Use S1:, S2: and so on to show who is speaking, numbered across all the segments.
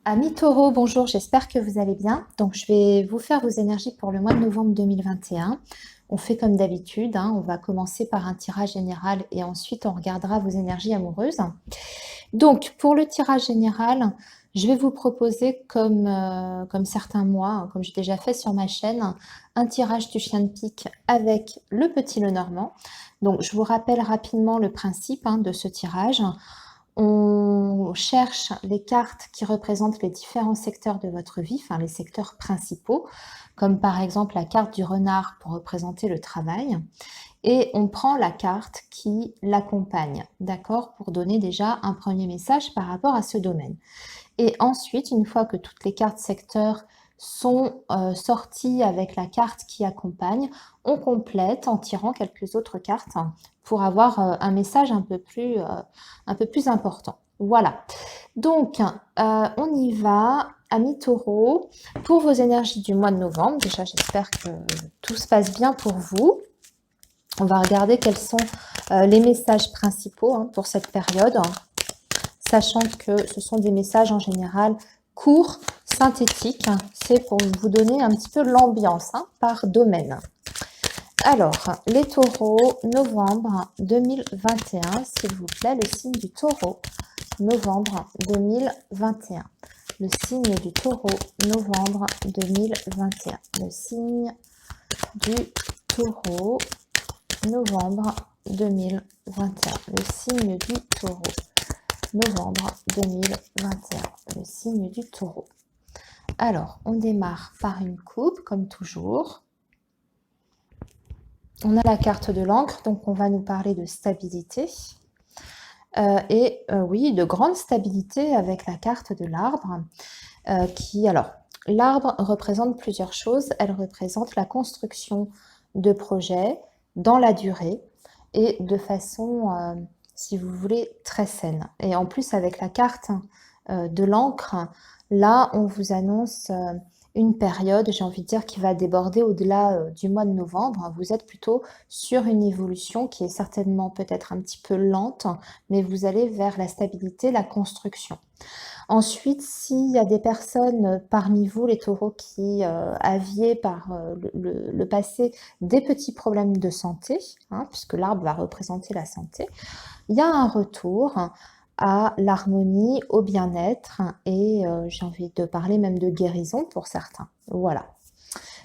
S1: Amis Taureau, bonjour, j'espère que vous allez bien. Donc, je vais vous faire vos énergies pour le mois de novembre 2021. On fait comme d'habitude, hein, on va commencer par un tirage général et ensuite on regardera vos énergies amoureuses. Donc, pour le tirage général, je vais vous proposer, comme certains mois, hein, comme j'ai déjà fait sur ma chaîne, un tirage du chien de pique avec le petit Lenormand. Donc, je vous rappelle rapidement le principe de ce tirage. On cherche les cartes qui représentent les différents secteurs de votre vie, enfin les secteurs principaux, comme par exemple la carte du renard pour représenter le travail. Et on prend la carte qui l'accompagne, d'accord, pour donner déjà un premier message par rapport à ce domaine. Et ensuite, une fois que toutes les cartes secteurs sont sorties avec la carte qui accompagne, on complète en tirant quelques autres cartes pour avoir un message un peu plus important. Voilà. Donc, on y va, amis taureaux, pour vos énergies du mois de novembre. Déjà, j'espère que tout se passe bien pour vous. On va regarder quels sont les messages principaux pour cette période, sachant que ce sont des messages en général courts, synthétiques. C'est pour vous donner un petit peu l'ambiance par domaine. Alors, les taureaux, novembre 2021, s'il vous plaît, le signe du taureau, novembre 2021. Le signe du taureau, novembre 2021. Le signe du taureau, novembre 2021. Le signe du taureau, novembre 2021. Le signe du taureau. Alors, on démarre par une coupe, comme toujours. On a la carte de l'encre, donc on va nous parler de stabilité. Oui, de grande stabilité avec la carte de l'arbre. Alors, l'arbre représente plusieurs choses. Elle représente la construction de projets dans la durée et de façon, si vous voulez, très saine. Et en plus, avec la carte de l'encre, là, on vous annonce une période, j'ai envie de dire, qui va déborder au-delà du mois de novembre. Vous êtes plutôt sur une évolution qui est certainement peut-être un petit peu lente, mais vous allez vers la stabilité, la construction. Ensuite, s'il y a des personnes parmi vous, les taureaux, qui aviez par le passé des petits problèmes de santé, puisque l'arbre va représenter la santé, il y a un retour à l'harmonie, au bien-être et j'ai envie de parler même de guérison pour certains. Voilà.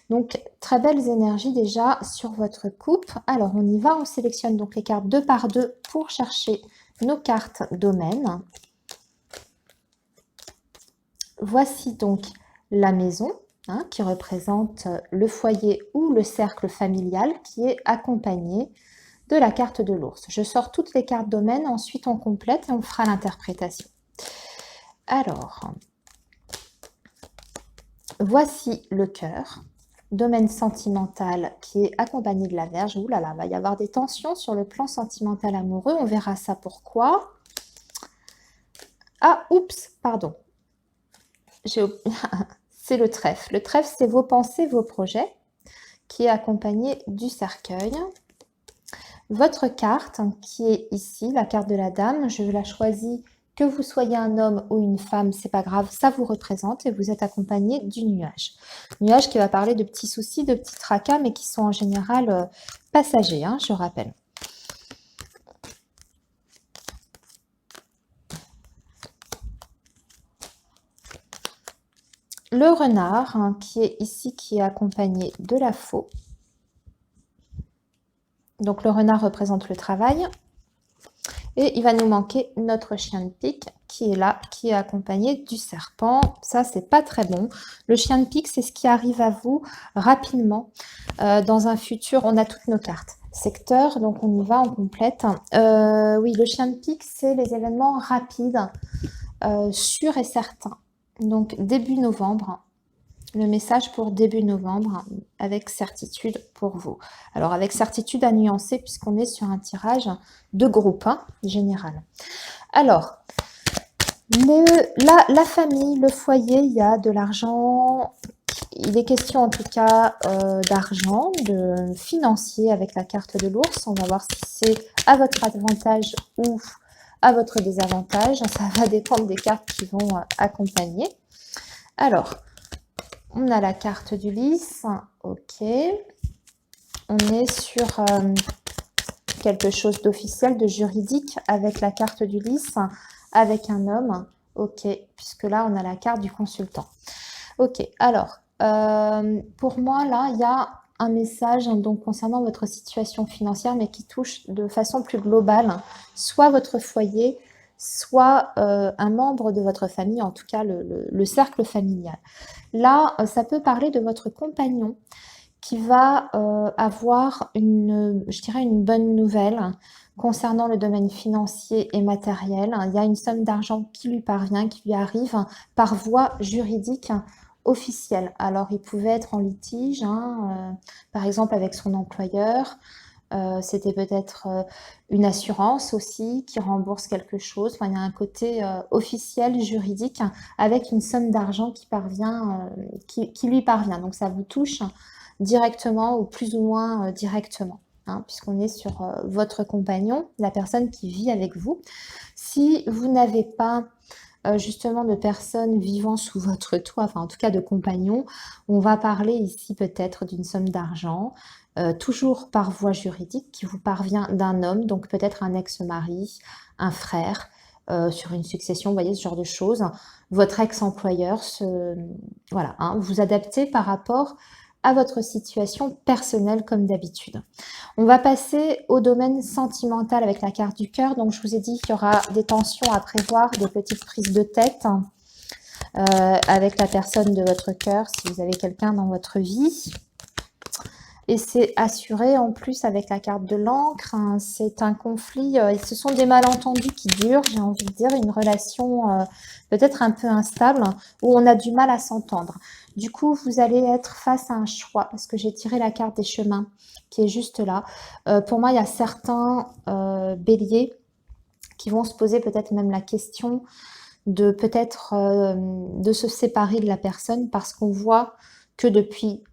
S1: Donc, très belles énergies déjà sur votre coupe. Alors, on y va, on sélectionne donc les cartes 2 par 2 pour chercher nos cartes domaines. Voici donc la maison qui représente le foyer ou le cercle familial qui est accompagné de la carte de l'ours. Je sors toutes les cartes domaines, ensuite on complète et on fera l'interprétation. Alors, voici le cœur, domaine sentimental qui est accompagné de la Vierge. Ouh là là, va y avoir des tensions sur le plan sentimental amoureux, on verra ça pourquoi. Ah, oups, pardon. C'est le trèfle. Le trèfle, c'est vos pensées, vos projets, qui est accompagné du cercueil. Votre carte, qui est ici, la carte de la dame, je la choisis, que vous soyez un homme ou une femme, c'est pas grave, ça vous représente et vous êtes accompagné du nuage. Nuage qui va parler de petits soucis, de petits tracas, mais qui sont en général passagers, je rappelle. Le renard, qui est ici, qui est accompagné de la faux. Donc le renard représente le travail. Et il va nous manquer notre chien de pique qui est là, qui est accompagné du serpent. Ça, c'est pas très bon. Le chien de pique, c'est ce qui arrive à vous rapidement. Dans un futur, on a toutes nos cartes. Secteur, donc on y va, on complète. Oui, le chien de pique, c'est les événements rapides, sûrs et certains. Donc début novembre. Le message pour début novembre, avec certitude pour vous. Alors, avec certitude à nuancer, puisqu'on est sur un tirage de groupe général. Alors, la famille, le foyer, il y a de l'argent. Il est question en tout cas d'argent, de financier avec la carte de l'ours. On va voir si c'est à votre avantage ou à votre désavantage. Ça va dépendre des cartes qui vont accompagner. Alors, on a la carte du lys. Ok. On est sur quelque chose d'officiel, de juridique, avec la carte du lys, avec un homme. Ok, puisque là, on a la carte du consultant. Ok, alors, pour moi, là, il y a un message donc concernant votre situation financière, mais qui touche de façon plus globale, soit votre foyer, soit un membre de votre famille, en tout cas le cercle familial. Là, ça peut parler de votre compagnon qui va avoir je dirais une bonne nouvelle concernant le domaine financier et matériel. Il y a une somme d'argent qui lui parvient, qui lui arrive par voie juridique officielle. Alors, il pouvait être en litige, par exemple avec son employeur. C'était peut-être une assurance aussi qui rembourse quelque chose. Enfin, il y a un côté officiel, juridique, avec une somme d'argent qui lui parvient. Donc, ça vous touche directement ou plus ou moins directement, puisqu'on est sur votre compagnon, la personne qui vit avec vous. Si vous n'avez pas justement de personnes vivant sous votre toit, enfin en tout cas de compagnons, on va parler ici peut-être d'une somme d'argent, toujours par voie juridique, qui vous parvient d'un homme, donc peut-être un ex-mari, un frère, sur une succession, vous voyez, ce genre de choses. Votre ex-employeur, voilà, vous adaptez par rapport à votre situation personnelle comme d'habitude. On va passer au domaine sentimental avec la carte du cœur. Donc, je vous ai dit qu'il y aura des tensions à prévoir, des petites prises de tête avec la personne de votre cœur, si vous avez quelqu'un dans votre vie. Et c'est assuré en plus avec la carte de l'encre. C'est un conflit, et ce sont des malentendus qui durent, j'ai envie de dire, une relation peut-être un peu instable, où on a du mal à s'entendre. Du coup, vous allez être face à un choix, parce que j'ai tiré la carte des chemins, qui est juste là. Pour moi, il y a certains béliers qui vont se poser peut-être même la question de peut-être de se séparer de la personne, parce qu'on voit que depuis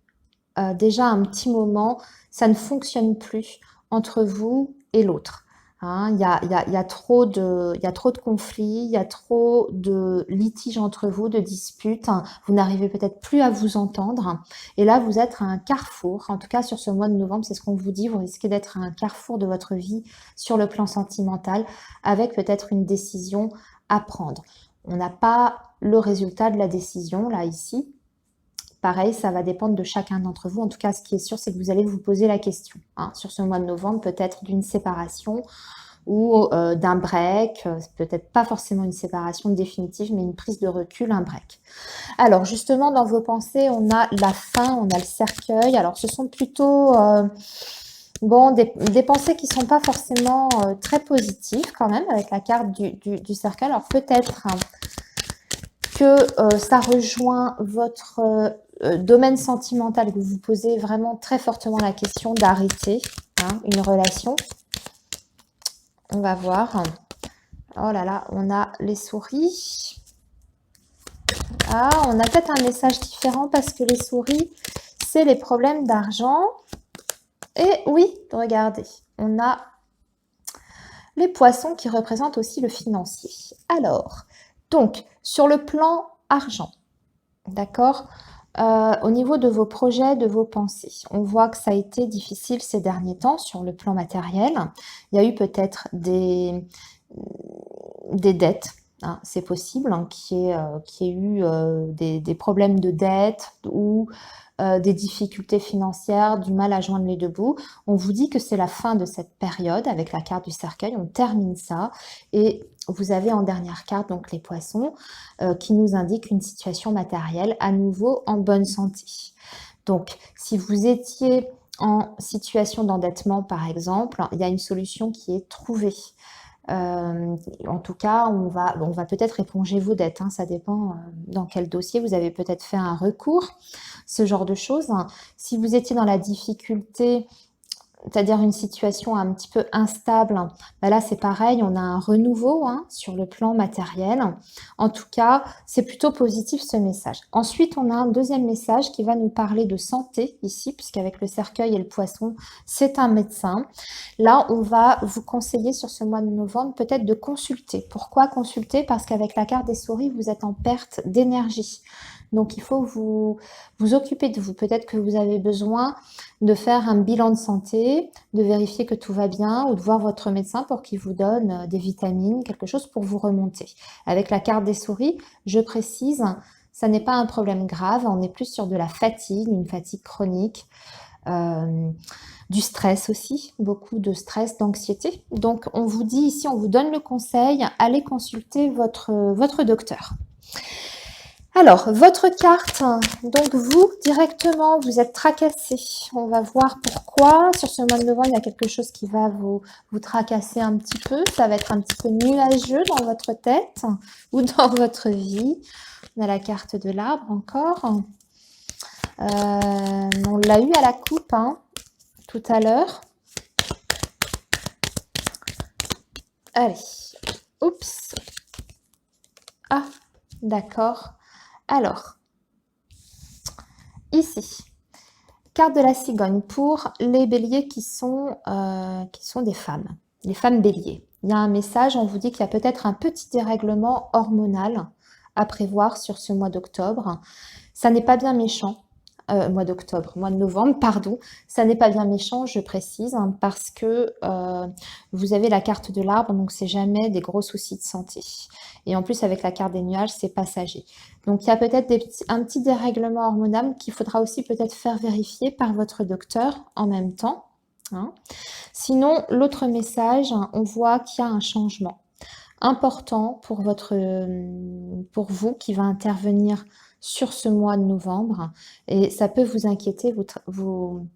S1: déjà un petit moment, ça ne fonctionne plus entre vous et l'autre. Il y a trop de conflits, il y a trop de litiges entre vous, de disputes. Vous n'arrivez peut-être plus à vous entendre. Et là, vous êtes à un carrefour. En tout cas, sur ce mois de novembre, c'est ce qu'on vous dit. Vous risquez d'être à un carrefour de votre vie sur le plan sentimental, avec peut-être une décision à prendre. On n'a pas le résultat de la décision, là, ici. Pareil, ça va dépendre de chacun d'entre vous. En tout cas, ce qui est sûr, c'est que vous allez vous poser la question sur ce mois de novembre, peut-être d'une séparation ou d'un break, peut-être pas forcément une séparation définitive, mais une prise de recul, un break. Alors, justement, dans vos pensées, on a la fin, on a le cercueil. Alors, ce sont plutôt des pensées qui ne sont pas forcément très positives quand même, avec la carte du cercueil. Alors, peut-être que ça rejoint votre domaine sentimental, que vous vous posez vraiment très fortement la question d'arrêter une relation. On va voir. Oh là là, on a les souris. Ah, on a peut-être un message différent parce que les souris, c'est les problèmes d'argent. Et oui, regardez, on a les poissons qui représentent aussi le financier. Alors, donc, sur le plan argent, d'accord, au niveau de vos projets, de vos pensées, on voit que ça a été difficile ces derniers temps sur le plan matériel. Il y a eu peut-être des dettes, c'est possible, qu'il y ait eu des problèmes de dette ou des difficultés financières, du mal à joindre les deux bouts. On vous dit que c'est la fin de cette période avec la carte du cercueil, on termine ça et vous avez en dernière carte donc les poissons qui nous indiquent une situation matérielle à nouveau en bonne santé. Donc si vous étiez en situation d'endettement par exemple, il y a une solution qui est trouvée. En tout cas, on va peut-être éponger vos dettes, ça dépend dans quel dossier. Vous avez peut-être fait un recours, ce genre de choses. Si vous étiez dans la difficulté c'est-à-dire une situation un petit peu instable, ben là c'est pareil, on a un renouveau hein, sur le plan matériel. En tout cas, c'est plutôt positif ce message. Ensuite, on a un deuxième message qui va nous parler de santé ici, puisqu'avec le cercueil et le poisson, c'est un médecin. Là, on va vous conseiller sur ce mois de novembre peut-être de consulter. Pourquoi consulter? Parce qu'avec la carte des souris, vous êtes en perte d'énergie. Donc, il faut vous occuper de vous. Peut-être que vous avez besoin de faire un bilan de santé, de vérifier que tout va bien ou de voir votre médecin pour qu'il vous donne des vitamines, quelque chose pour vous remonter. Avec la carte des souris, je précise, ça n'est pas un problème grave, on est plus sur de la fatigue, une fatigue chronique, du stress aussi, beaucoup de stress, d'anxiété. Donc on vous dit ici, on vous donne le conseil, allez consulter votre docteur. Alors, votre carte, donc vous, directement, vous êtes tracassé. On va voir pourquoi. Sur ce mois de novembre, il y a quelque chose qui va vous tracasser un petit peu. Ça va être un petit peu nuageux dans votre tête ou dans votre vie. On a la carte de l'arbre encore. On l'a eu à la coupe hein, tout à l'heure. Allez, oups. Ah, d'accord. Alors, ici, carte de la cigogne pour les béliers qui sont des femmes, les femmes béliers. Il y a un message, on vous dit qu'il y a peut-être un petit dérèglement hormonal à prévoir sur ce mois d'octobre. Ça n'est pas bien méchant. Mois de novembre, pardon. Ça n'est pas bien méchant, je précise, hein, parce que vous avez la carte de l'arbre, donc c'est jamais des gros soucis de santé. Et en plus, avec la carte des nuages, c'est passager. Donc, il y a peut-être un petit dérèglement hormonal qu'il faudra aussi peut-être faire vérifier par votre docteur en même temps. Hein. Sinon, l'autre message, on voit qu'il y a un changement important pour vous qui va intervenir sur ce mois de novembre et ça peut vous inquiéter, vous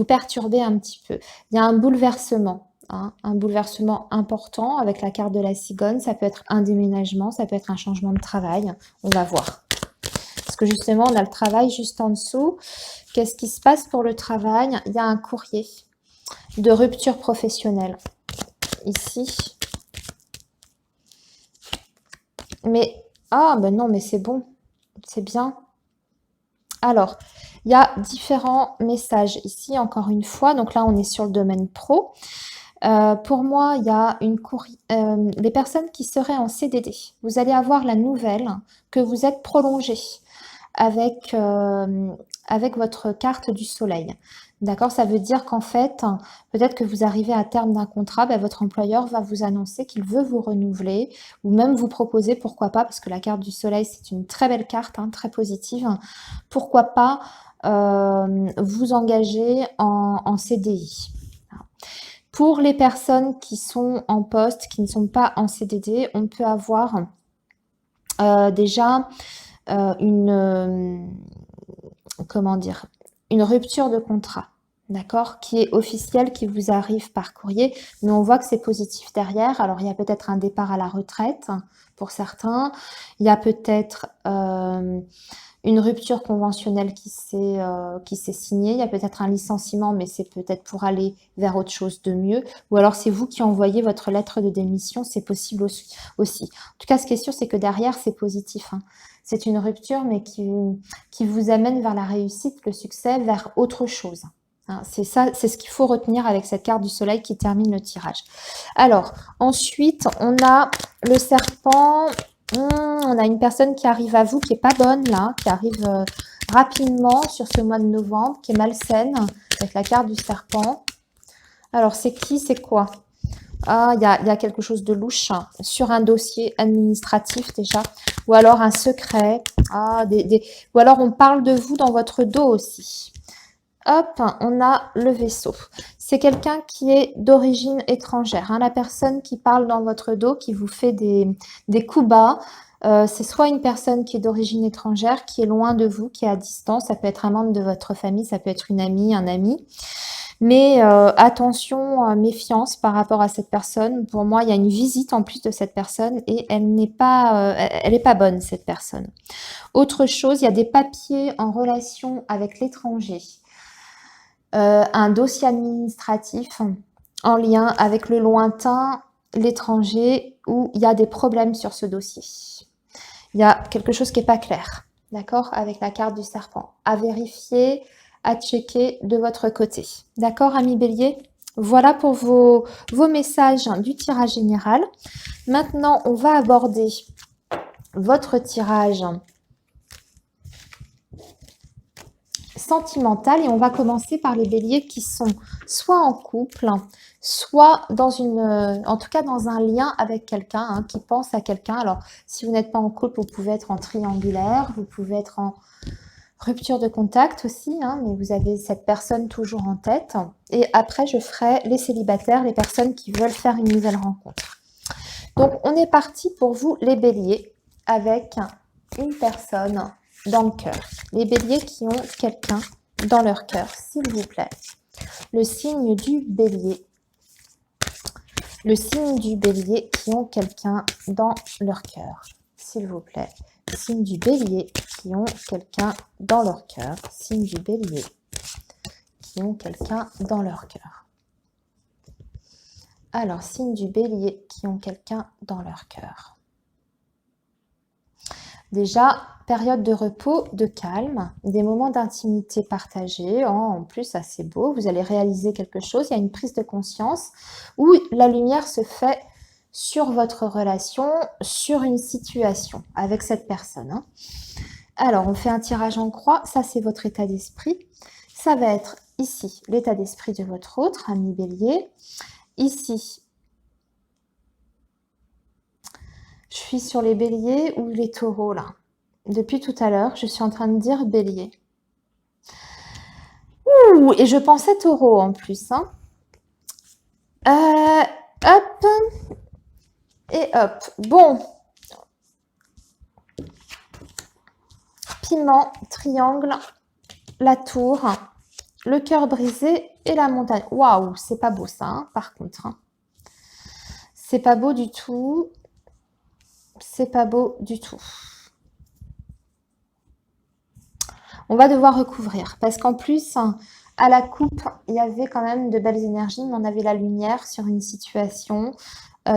S1: perturber un petit peu. Il y a un bouleversement, hein, un bouleversement important avec la carte de la cigogne. Ça peut être un déménagement, ça peut être un changement de travail. On va voir. Parce que justement, on a le travail juste en dessous. Qu'est-ce qui se passe pour le travail? Il y a un courrier de rupture professionnelle ici. Mais, ah ben non, mais c'est bon, c'est bien. Alors, il y a différents messages ici, encore une fois. Donc là, on est sur le domaine pro. Pour moi, il y a les personnes qui seraient en CDD. Vous allez avoir la nouvelle que vous êtes prolongé avec votre carte du soleil. D'accord? Ça veut dire qu'en fait, peut-être que vous arrivez à terme d'un contrat, ben, votre employeur va vous annoncer qu'il veut vous renouveler ou même vous proposer, pourquoi pas, parce que la carte du soleil, c'est une très belle carte, hein, très positive, pourquoi pas vous engager en CDI. Pour les personnes qui sont en poste, qui ne sont pas en CDD, on peut avoir déjà une rupture de contrat, d'accord, qui est officielle, qui vous arrive par courrier, mais on voit que c'est positif derrière. Alors, il y a peut-être un départ à la retraite pour certains, il y a peut-être une rupture conventionnelle qui s'est signée, il y a peut-être un licenciement, mais c'est peut-être pour aller vers autre chose de mieux, ou alors c'est vous qui envoyez votre lettre de démission, c'est possible aussi. En tout cas, ce qui est sûr, c'est que derrière, c'est positif, hein. C'est une rupture, mais qui vous amène vers la réussite, le succès, vers autre chose. Hein, c'est ça, c'est ce qu'il faut retenir avec cette carte du soleil qui termine le tirage. Alors, ensuite, on a le serpent. On a une personne qui arrive à vous, qui est pas bonne là, qui arrive rapidement sur ce mois de novembre, qui est malsaine, avec la carte du serpent. Alors, c'est qui, c'est quoi? Ah, il y a quelque chose de louche hein, sur un dossier administratif déjà, ou alors un secret, ou alors on parle de vous dans votre dos aussi. Hop, on a le vaisseau. C'est quelqu'un qui est d'origine étrangère. Hein, la personne qui parle dans votre dos, qui vous fait des coups bas, c'est soit une personne qui est d'origine étrangère, qui est loin de vous, qui est à distance. Ça peut être un membre de votre famille, ça peut être une amie, un ami. Mais attention, méfiance par rapport à cette personne. Pour moi, il y a une visite en plus de cette personne et elle n'est pas bonne, cette personne. Autre chose, il y a des papiers en relation avec l'étranger. un dossier administratif en lien avec le lointain, l'étranger, où il y a des problèmes sur ce dossier. Il y a quelque chose qui n'est pas clair, d'accord, avec la carte du serpent. À vérifier, à checker de votre côté. D'accord, amis bélier? Voilà pour vos messages du tirage général. Maintenant, on va aborder votre tirage sentimental et on va commencer par les béliers qui sont soit en couple, soit dans en tout cas dans un lien avec quelqu'un, hein, qui pense à quelqu'un. Alors, si vous n'êtes pas en couple, vous pouvez être en triangulaire, vous pouvez être en rupture de contact aussi, hein, mais vous avez cette personne toujours en tête. Et après, je ferai les célibataires, les personnes qui veulent faire une nouvelle rencontre. Donc, on est parti pour vous, les béliers, avec une personne dans le cœur. Les béliers qui ont quelqu'un dans leur cœur, s'il vous plaît. Le signe du bélier. Le signe du bélier qui ont quelqu'un dans leur cœur, s'il vous plaît. Signe du bélier qui ont quelqu'un dans leur cœur. Signe du bélier qui ont quelqu'un dans leur cœur. Alors, signe du bélier qui ont quelqu'un dans leur cœur. Déjà, période de repos, de calme, des moments d'intimité partagés, en plus assez beau, vous allez réaliser quelque chose, il y a une prise de conscience où la lumière se fait sur votre relation, sur une situation avec cette personne. Hein. Alors, on fait un tirage en croix, ça c'est votre état d'esprit. Ça va être ici, l'état d'esprit de votre autre, ami bélier. Ici, je suis sur les béliers ou les taureaux là. Depuis tout à l'heure, je suis en train de dire bélier. Ouh, et je pensais taureau en plus. Hein. Hop. Et hop. Bon. Piment, triangle, la tour, le cœur brisé et la montagne. Waouh, c'est pas beau ça, hein, par contre. Hein. C'est pas beau du tout. C'est pas beau du tout. On va devoir recouvrir parce qu'en plus, à la coupe, il y avait quand même de belles énergies, mais on avait la lumière sur une situation.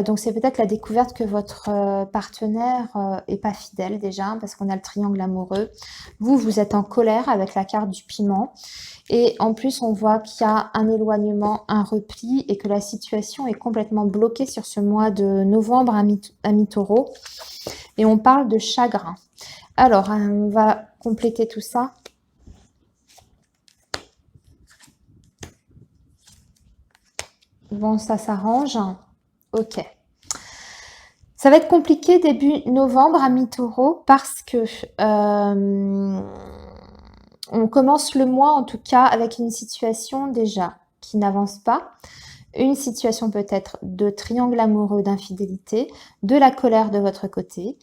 S1: Donc, c'est peut-être la découverte que votre partenaire est pas fidèle déjà, parce qu'on a le triangle amoureux. Vous êtes en colère avec la carte du piment. Et en plus, on voit qu'il y a un éloignement, un repli, et que la situation est complètement bloquée sur ce mois de novembre à mi-taureau. Et on parle de chagrin. Alors, on va compléter tout ça. Bon, ça s'arrange. Ok. Ça va être compliqué début novembre à mi-taureau parce que on commence le mois en tout cas avec une situation déjà qui n'avance pas. Une situation peut-être de triangle amoureux, d'infidélité, de la colère de votre côté.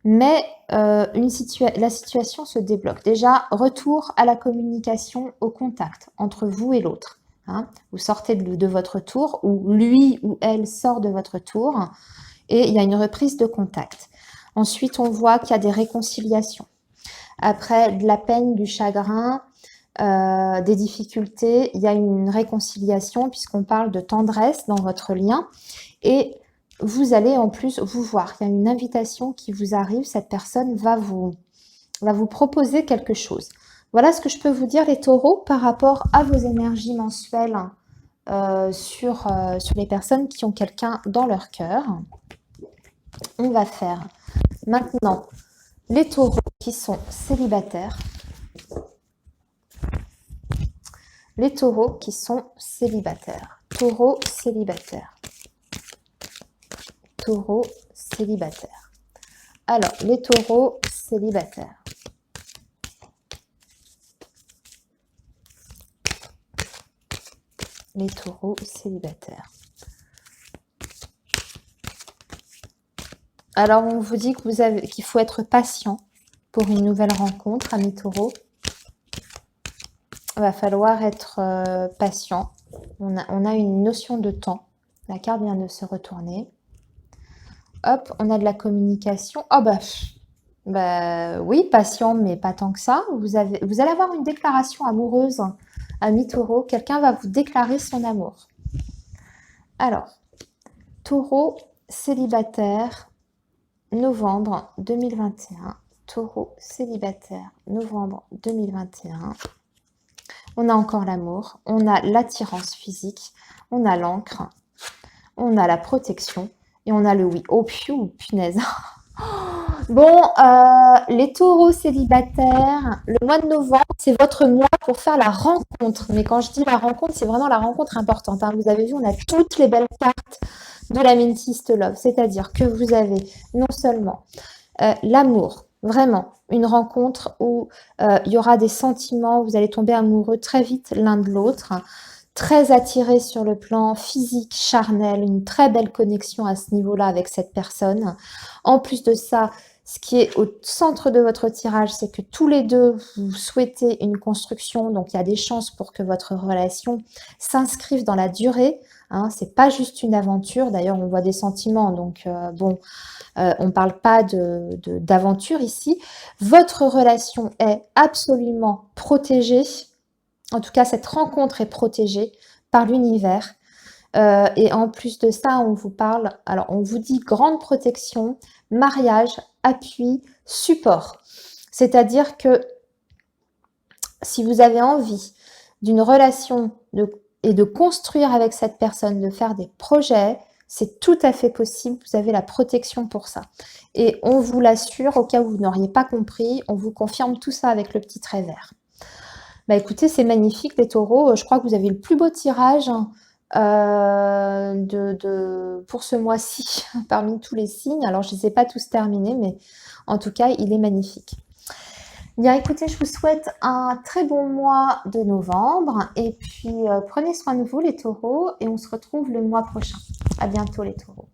S1: Mais la situation se débloque. Déjà, retour à la communication, au contact entre vous et l'autre. Hein. Vous sortez de votre tour, ou lui ou elle sort de votre tour, et il y a une reprise de contact. Ensuite, on voit qu'il y a des réconciliations. Après, de la peine, du chagrin, des difficultés, il y a une réconciliation puisqu'on parle de tendresse dans votre lien. Et vous allez en plus vous voir. Il y a une invitation qui vous arrive. Cette personne va vous proposer quelque chose. Voilà ce que je peux vous dire, les taureaux, par rapport à vos énergies mensuelles sur les personnes qui ont quelqu'un dans leur cœur. On va faire maintenant les taureaux qui sont célibataires. Les taureaux qui sont célibataires. Taureaux célibataires. Taureaux célibataires. Alors, les taureaux célibataires. Les taureaux célibataires. Alors, on vous dit que qu'il faut être patient pour une nouvelle rencontre, amis taureaux. Il va falloir être patient. On a une notion de temps. La carte vient de se retourner. Hop, on a de la communication. Oh bah oui, patient, mais pas tant que ça. Vous allez avoir une déclaration amoureuse Amis taureaux, quelqu'un va vous déclarer son amour. Alors, taureau célibataire, novembre 2021. Taureau célibataire, novembre 2021. On a encore l'amour, on a l'attirance physique, on a l'encre, on a la protection et on a le oui. Oh, punaise. Bon, les taureaux célibataires, le mois de novembre, c'est votre mois pour faire la rencontre. Mais quand je dis la rencontre, c'est vraiment la rencontre importante, hein. Vous avez vu, on a toutes les belles cartes de la Mentiste Love. C'est-à-dire que vous avez non seulement l'amour, vraiment, une rencontre où il y aura des sentiments, vous allez tomber amoureux très vite l'un de l'autre, très attiré sur le plan physique, charnel, une très belle connexion à ce niveau-là avec cette personne. En plus de ça, ce qui est au centre de votre tirage, c'est que tous les deux, vous souhaitez une construction, donc il y a des chances pour que votre relation s'inscrive dans la durée. Hein, c'est pas juste une aventure, d'ailleurs on voit des sentiments, donc bon, on ne parle pas d'aventure ici. Votre relation est absolument protégée. En tout cas, cette rencontre est protégée par l'univers. Et en plus de ça, on vous parle, alors on vous dit grande protection, mariage, appui, support. C'est-à-dire que si vous avez envie d'une relation et de construire avec cette personne, de faire des projets, c'est tout à fait possible, vous avez la protection pour ça. Et on vous l'assure, au cas où vous n'auriez pas compris, on vous confirme tout ça avec le petit trait vert. Bah écoutez, c'est magnifique les taureaux, je crois que vous avez le plus beau tirage pour ce mois-ci parmi tous les signes. Alors je ne les ai pas tous terminés, mais en tout cas, il est magnifique. Bien, écoutez, je vous souhaite un très bon mois de novembre et puis prenez soin de vous les taureaux et on se retrouve le mois prochain. À bientôt les taureaux.